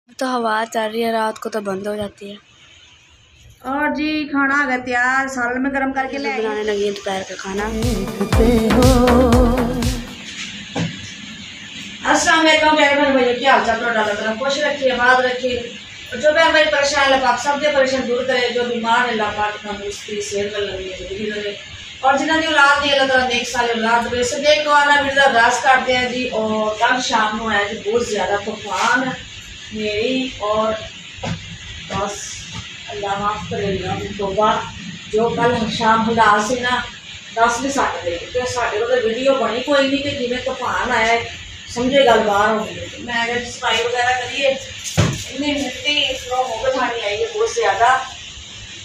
तो हवा चल रही है, रात को तो बंद हो जाती है। और जी खाना आ गया तैयार, सालन में गरम करके ले बनाने लगी है दोपहर का खाना। अस्सलाम वालेकुम भाई, क्या हाल चाल ਤੁਹਾਡਾ? खुश रखिए, आबाद रखिए। जो बहन भाई परेशान है पाक सब दे परेशान दूर करे, जो बीमार है अल्लाह पाक तंदुरुस्ती सेहत वाली लंबी जिंदगी दे, और जिन्हों की औलाद नहीं अल्लाह ताला नेक साल औलाद दे। सब एक दुआना मिर्जा अरदास करते हैं जी। और कल शाम को आया जी बहुत ज़्यादा तूफान मेरी, और बस अल्लाह माफ़ करे तोबा। जो कल शाम खुदा से ना दस नहीं सकते कि साढ़े को वीडियो बनी कोई नहीं कि जिमें तूफान आया है समझे गल बाहर हो गई। मैं अगर सफाई वगैरह करिए, इन्नी मिट्टी फ्लो होकर थानी आई है बहुत ज़्यादा,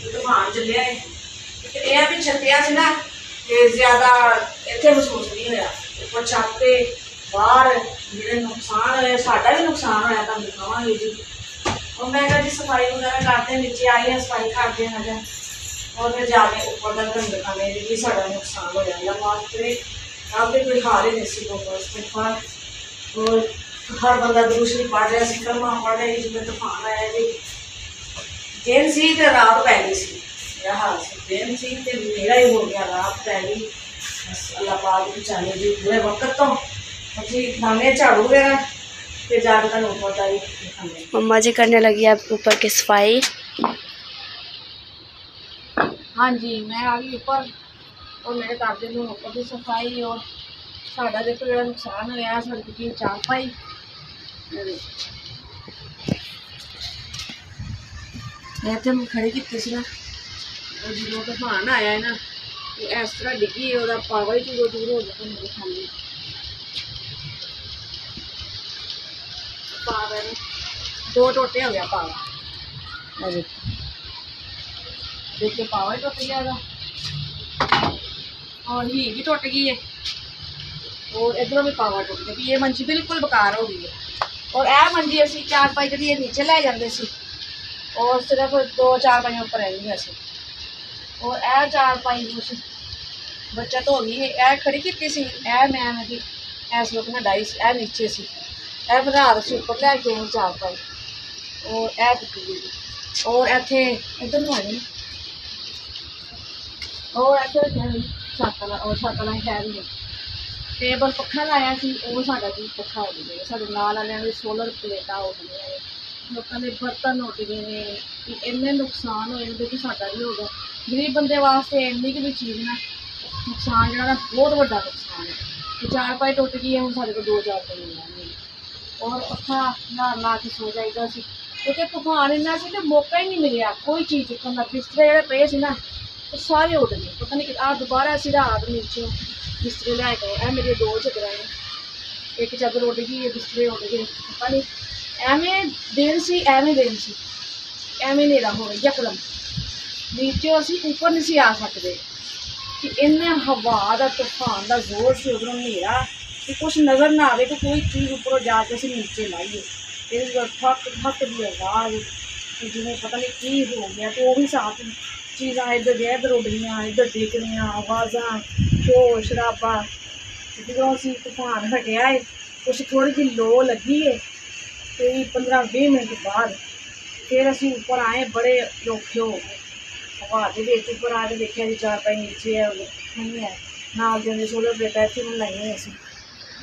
तूफान चलिया है। लेकिन यह भी छत्तिया से ना कि ज़्यादा इतने महसूस नहीं होया। ऊपर छत पे बाहर जो नुकसान होया, साडा भी नुकसान होया, तुम दिखावांगे जी। और मैं कहा जी सफाई वगैरह करते हैं, नीचे आई हैं सफाई करते हैं अगर, और फिर जाके ऊपर तक रंग दिखाने जी साडा नुकसान होया। अल्लाह माफ करे, अब भी कोई हाल ही नहीं सी लोग। और हर बंदा दूसरी पढ़ रहा सी, कलमा पढ़ रहा है जिसमें तूफान आया जी। दिन सी तो रात पै गई सी, मेरा हाल से दिन सी तो मेरा ही हो गया, रात पै गई। बस अल्लाह पाक बचाने जी पूरे वक्त तो जी खाने झाड़ू वगैरह फिर जाके तुम ऊपर का ही दिखाने। मम्मा जी करने लगी है ऊपर की सफाई। हाँ जी मैं आ गई ऊपर और मेरे घर के ऊपर की सफाई। और साढ़ा देखो जो नुकसान होया, साड़ी चारपाई इतने मैं खड़ी की ना, और जो तूफान आया है ना इस तरह डिगी है, पावा ही चूरो चूर हो गया मेरे खाने पावा ने दो टोटे हो गया पावा। देखिए पावा ही टुट गया और ही भी टुट गई है, और इधरों भी पावा टुट गई। ये मंजी बिल्कुल बेकार हो गई है। और यह मंजी असी चार पाई जी नीचे लै जाते सी, और सिर्फ दो चार पाइया उपर रहेंगे असी। और यह चार पाई कुछ बचत हो गई है, यह खड़ी की सी, मैं जी इस वक्त ना डाई यह नीचे सी, यह फिर रात असी उपर लैके आए चार पाई, और यह टुटी गई। और इतने इधर में आए और इतने छत वाला खैर नहीं टेबल पक्खा लाया सी, वो साडा जी पक्खा उड़ गया। साडे नाल वालियां दे सोलर प्लेटां उड़ गई, लोगों के बर्तन उड़ गए ने, इन्ने नुकसान होए कि साडा भी होगा। गरीब बंदे वास्ते इन्नी की भी चीज़ ना नुकसान जो बहुत बड़ा नुकसान है। चार पाई टुट गई है, हम साढ़े को दो चार पाई मिलने और अखा ला के सो जाएगा सी, क्योंकि तूफान इन्ना सी कि मौका ही नहीं मिले कोई चीज़ चुकन का। बिस्तरे जोड़े पे सी ना तो सारे उड़ गए, पता नहीं आ दोबारा असी रात नीचे बिस्तरे लै गए। मेरे दो चदर हैं, एक चादर उड़ गई, बिस्तरे उड़ गए, पता नहीं एवें दिन सी एवें दिन सी एवें नेरा हो यकदम नीचे असी ऊपर नहीं सी आ सकते कि इन्ने हवा का तूफान का जोर से उधरों नेरा कि कुछ नज़र ना आए कि कोई चीज़ ऊपरों जाके असी नीचे लाइए। ठक ठक की आवाज़ जिमें पता नहीं की हो गया, तो वही साथ चीज़ा इधर इधर उड़निया इधर डिगनिया आवाज़ा शोर शराबा। जो असी तूफान हटिया है कुछ थोड़ी जी लो लगी है, कोई 15-20 मिनट बाद फिर असी ऊपर आए, बड़े औखे हो गए हवा के ऊपर आके देखा जी चार पाई नीचे है नहीं है, नाल देने सोलर प्लेटा इतने बनाई असी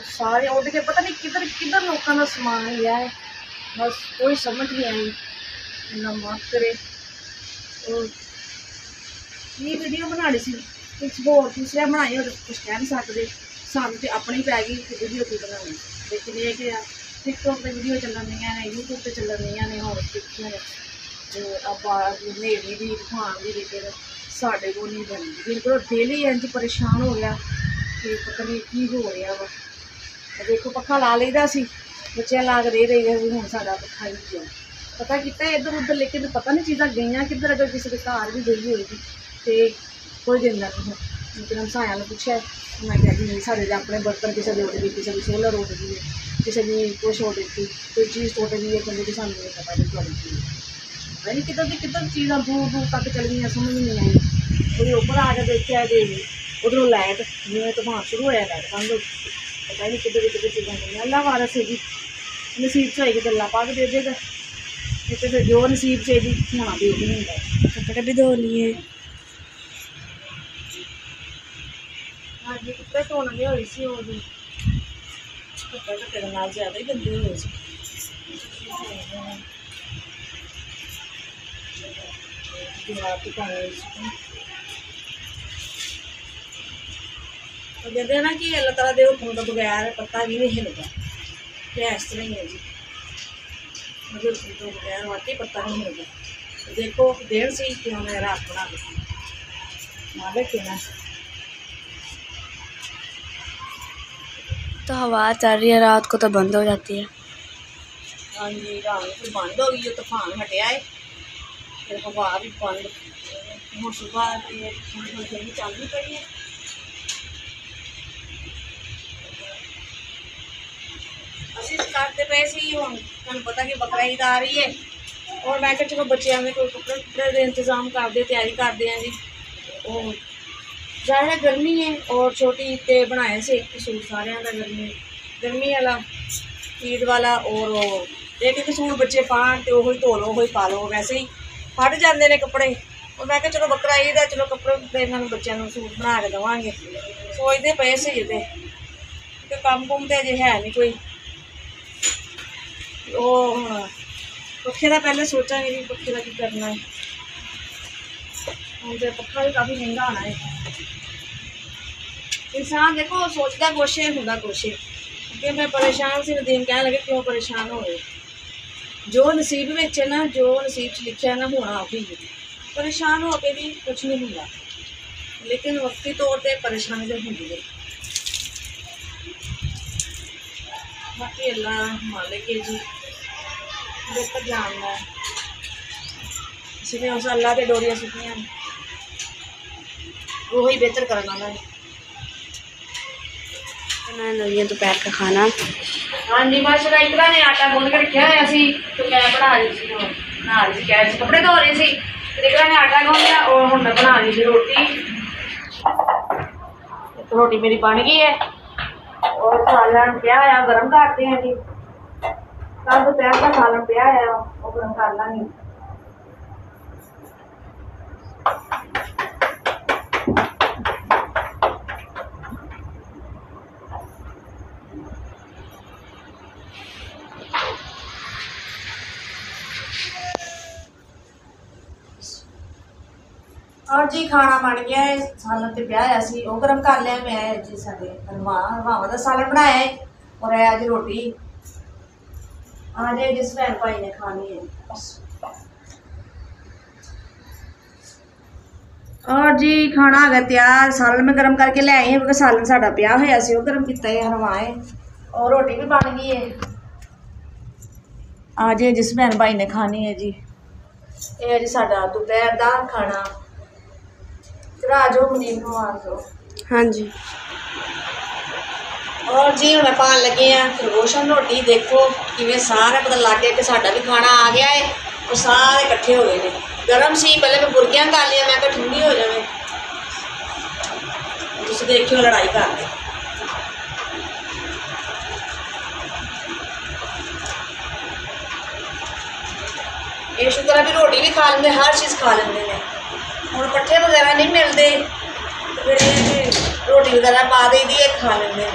सारे उड़ के पता नहीं किधर किधर लोगों का समान लिया है, बस कोई समझ नहीं आई। ना माफ करे। और ये वीडियो बनानी सी कुछ होर दूसरे बनाई और कुछ कह नहीं सकते, सानू तो अपनी पै गई कि वीडियो की बनानी। लेकिन ये कि टिकटॉक पर वीडियो चलन दी ने, यूट्यूब पर चलन दी ने, होर देखिए नेरी भी तूफान भी लेकिन साढ़े को नहीं बनती। बिल्कुल डेली इंज परेशान हो गया कि पता नहीं की हो रहा वा। देखो पक्खा ला लेदा सी, बच्चे ला के दे रही हूँ साडा पक्खा ही गया, पता किया इधर उधर, लेकिन पता नहीं चीज़ा गई किधर। अगर किसी के घर भी गई होगी तो कोई दिंदा नहीं। लेकिन हम साया पूछा, मैं कह दी साढ़े अपने बर्तन किसी की उड़ गई, किसी की सोलर उड़ गई है, किसी की कुछ उड़ गई, कोई चीज़ टुट गई है, क्योंकि सानू नहीं पता नहीं थोड़ी चीज़ नहीं किधर चीज़ा दूर दूर तक चल गई, समझ नहीं आई। कोई ऊपर आके देखा तो उधरों लाइट जिमें तूफान शुरू होया लाइट बंद हो, पता नहीं किधर चीज़ा नहीं। अल्लाह वारस है जी, नसीब से होएगी तो अल्लाह पाक दे देगा। ये तो फिर जो नसीब से भी होना भी नहीं होता। कपड़े भी धो लिए। हाँ जी कपड़े धोने नहीं हुई सी वो भी कपड़े कपड़े के नाल ज़्यादा ही गंदे हुए सी। दीवार पे पानी तो कहते हैं ना कि अल्लाह ताला दे हुक्म तो बगैर पत्ता भी नहीं हिलता। क्या इस तरह ही है जी, मुझे हुक्म तो बगैर वाकई पत्ता नहीं हिलता। तो देखो देर से कि हमें रात बना दी मालिक है ना। तो हवा चल रही है, रात को तो बंद हो जाती है। हाँ जी रात तो बंद हो गई जो तूफान हटिया है फिर हवा भी बंद हूँ सुबह थोड़ी चलती पई है। ਅਸੀਂ ਕਰਦੇ ਪਏ ਸੀ ਹੁਣ ਤੁਹਾਨੂੰ ਪਤਾ ਕਿ ਬਕਰਾ ਈਦ ਆ ਰਹੀ ਹੈ ਔਰ ਮੈਂ ਕਿਹਾ ਚਲੋ ਬੱਚਿਆਂ ਦੇ ਕੋਈ ਕੱਪੜੇ ਦੇ ਇੰਤਜ਼ਾਮ ਕਰਦੇ ਤਿਆਰੀ ਕਰਦੇ ਆਂ ਜੀ। ਉਹ ज़्यादा गर्मी है और छोटी ते बनाया से एक सूट सारे का गर्मी वाला ईद वाला और एक एक सूट बच्चे पान तो वही धो लो वही पा लो वैसे ही फट जाते हैं कपड़े। और मैं चलो बकरा ईद है चलो कपड़े इन्होंने बच्चों को सूट बना के देवांगे सोचते पे सी तो कम कुम तो अजे है नहीं कोई वो पखे का पहले सोचा कि पखे का की करना है हम तो पक्का भी काफ़ी महंगा आना है। इंसान देखो सोचता कुछ है होंदा कुछ है क्योंकि मैं परेशान से नदीम कहने लगे क्यों परेशान हो गए जो नसीब में है ना जो नसीब से लिखा है ना होना भी परेशान हो के भी कुछ नहीं होगा लेकिन वक्ती तौर पर परेशानी तो होंगी है। बाकी अल्लाह मालिक है जी बेहतर जानना है इसलिए उस अल्लाह के डोरियाँ सुखियाँ वही बेहतर करना है। बनाने लगी है दोपहर का खाना। हाँ जी माशाल्लाह इकरा ने आटा गुन के रखा है सी तो मैं बना रही थी नहा रही थी कह रही कपड़े धो रही थी इकरा ने आटा गुन लिया और हम मैं बना रही थी रोटी। तो रोटी मेरी बन गई है और सालन पिया है गर्म करते हैं जी कल दोपहर का सालन पिया है वो गर्म कर लेंगे। और जी खाना बन गया है सालन तो पिया है सी वो गर्म कर लिया मैं जी साढ़े हलवावां का सालन बनाया है और अज रोटी आज जिस भैन भाई ने खानी है। और जी खाना आ गया तैयार सालन मैं गर्म करके ले आई क्योंकि सालन साडा पिया होया सी वो गर्म किया है हलवाएं और रोटी भी बन गई है आज जिस भैन भाई ने खानी है जी। ये जी साडा दोपहर का खाना राजो मुनीम को आ दो। हाँ जी और जी हम पान लगे हैं रोशन रोटी देखो कि सारे पता लग गया कि साडा भी खाना आ गया है और सारे इकट्ठे हो गए हैं गर्म सी पहले मैं बुरकियां कर लिया मैं ठंडी हो जाए तुम देखियो लड़ाई कर दे। ये शुक्र है भी रोटी भी खा लेंगे हर चीज़ खा लेंगे ने हम पट्ठे वगैरह नहीं मिलते तो फिर रोटी वगैरह पा दी दी खा लेंगे।